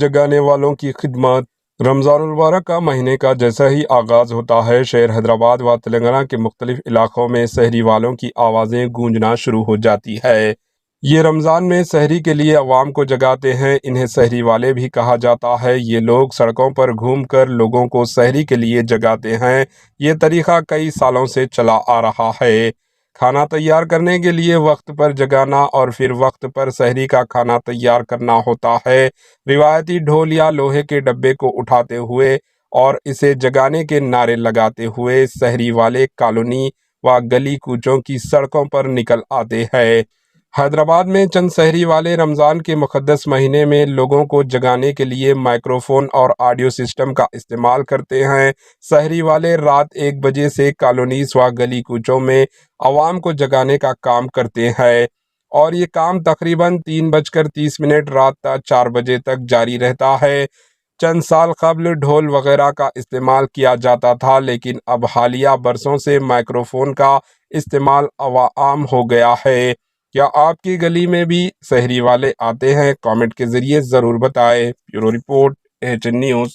جگانے والوں کی خدمات۔ رمضان المبارک کا مہینے کا جیسا ہی آغاز ہوتا ہے، شہر حیدرآباد و تلنگانہ کے مختلف علاقوں میں سحری والوں کی آوازیں گونجنا شروع ہو جاتی ہے۔ یہ رمضان میں سحری کے لیے عوام کو جگاتے ہیں۔ انہیں سحری والے بھی کہا جاتا ہے۔ یہ لوگ سڑکوں پر گھوم کر لوگوں کو سحری کے لیے جگاتے ہیں۔ یہ طریقہ کئی سالوں سے چلا آ رہا ہے۔ کھانا تیار کرنے کے لیے وقت پر جگانا اور پھر وقت پر سحری کا کھانا تیار کرنا ہوتا ہے۔ روایتی ڈھول یا لوہے کے ڈبے کو اٹھاتے ہوئے اور اسے جگانے کے نعرے لگاتے ہوئے سحری والے کالونی و گلی کوچوں کی سڑکوں پر نکل آتے ہیں۔ حیدرآباد میں چند سحری والے رمضان کے مقدس مہینے میں لوگوں کو جگانے کے لیے مائکروفون اور آڈیو سسٹم کا استعمال کرتے ہیں۔ سحری والے رات 1 بجے سے کالونیز و گلی کوچوں میں عوام کو جگانے کا کام کرتے ہیں اور یہ کام تقریباً 3:30 رات 4 بجے تک جاری رہتا ہے۔ چند سال قبل ڈھول وغیرہ کا استعمال کیا جاتا تھا، لیکن اب حالیہ برسوں سے مائکروفون کا استعمال عام ہو گیا ہے۔ کیا آپ کی گلی میں بھی سحری والے آتے ہیں؟ کامنٹ کے ذریعے ضرور بتائیں۔ Bureau report, AHN news.